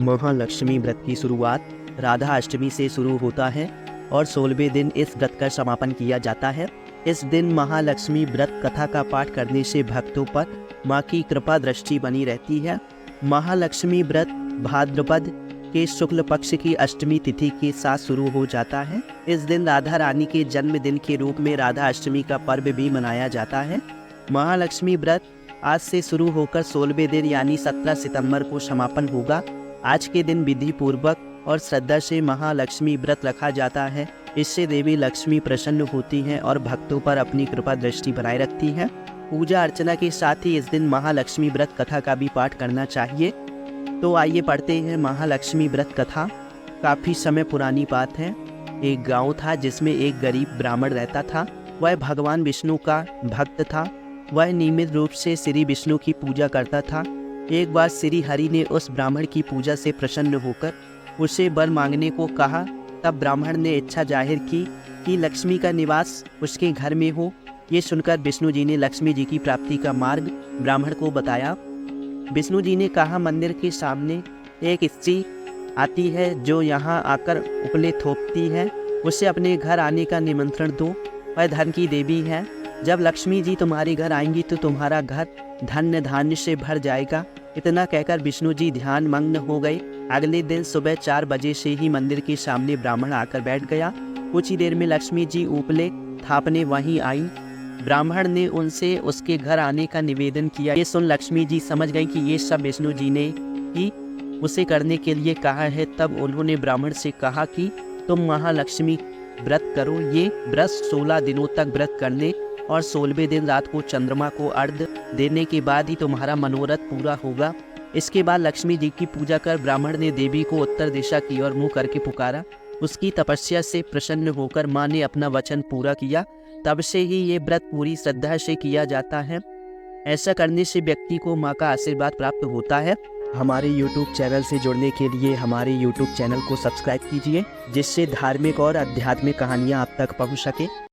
महालक्ष्मी व्रत की शुरुआत राधा अष्टमी से शुरू होता है और 16वें दिन इस व्रत का समापन किया जाता है। इस दिन महालक्ष्मी व्रत कथा का पाठ करने से भक्तों पर माँ की कृपा दृष्टि बनी रहती है। महालक्ष्मी व्रत भाद्रपद के शुक्ल पक्ष की अष्टमी तिथि के साथ शुरू हो जाता है। इस दिन राधा रानी के जन्मदिन के रूप में राधा अष्टमी का पर्व भी मनाया जाता है। महालक्ष्मी व्रत आज से शुरू होकर 16वें दिन यानी 17 सितंबर को समापन होगा। आज के दिन विधि पूर्वक और श्रद्धा से महालक्ष्मी व्रत रखा जाता है। इससे देवी लक्ष्मी प्रसन्न होती हैं और भक्तों पर अपनी कृपा दृष्टि बनाए रखती हैं। पूजा अर्चना के साथ ही इस दिन महालक्ष्मी व्रत कथा का भी पाठ करना चाहिए। तो आइए पढ़ते हैं महालक्ष्मी व्रत कथा। काफ़ी समय पुरानी बात है। एक गांव था जिसमें एक गरीब ब्राह्मण रहता था। वह भगवान विष्णु का भक्त था। वह नियमित रूप से श्री विष्णु की पूजा करता था। एक बार श्री हरि ने उस ब्राह्मण की पूजा से प्रसन्न होकर उसे वर मांगने को कहा। तब ब्राह्मण ने इच्छा जाहिर की कि लक्ष्मी का निवास उसके घर में हो। ये सुनकर विष्णु जी ने लक्ष्मी जी की प्राप्ति का मार्ग ब्राह्मण को बताया। विष्णु जी ने कहा, मंदिर के सामने एक स्त्री आती है जो यहाँ आकर उपले थोपती है। उससे अपने घर आने का निमंत्रण दो। वह धन की देवी है। जब लक्ष्मी जी तुम्हारे घर आएंगी तो तुम्हारा घर धन्य धान्य से भर जाएगा। इतना कहकर विष्णु जी ध्यान मग्न हो गए। अगले दिन सुबह 4 बजे से ही मंदिर के सामने ब्राह्मण आकर बैठ गया। कुछ ही देर में लक्ष्मी जी उपले थापने वहीं आई। ब्राह्मण ने उनसे उसके घर आने का निवेदन किया। ये सुन लक्ष्मी जी समझ गई कि ये सब विष्णु जी ने ही उसे करने के लिए कहा है। तब उन्होंने ब्राह्मण से कहा कि तुम महालक्ष्मी व्रत करो। ये व्रत 16 दिनों तक व्रत करने और 16वें दिन रात को चंद्रमा को अर्घ्य देने के बाद ही तुम्हारा मनोरथ पूरा होगा। इसके बाद लक्ष्मी जी की पूजा कर ब्राह्मण ने देवी को उत्तर दिशा की ओर मुँह करके पुकारा। उसकी तपस्या से प्रसन्न होकर माँ ने अपना वचन पूरा किया। तब से ही ये व्रत पूरी श्रद्धा से किया जाता है। ऐसा करने से व्यक्ति को माँ का आशीर्वाद प्राप्त होता है। हमारे YouTube चैनल से जुड़ने के लिए हमारे YouTube चैनल को सब्सक्राइब कीजिए, जिससे धार्मिक और आध्यात्मिक कहानियाँ आप तक पहुँच सके।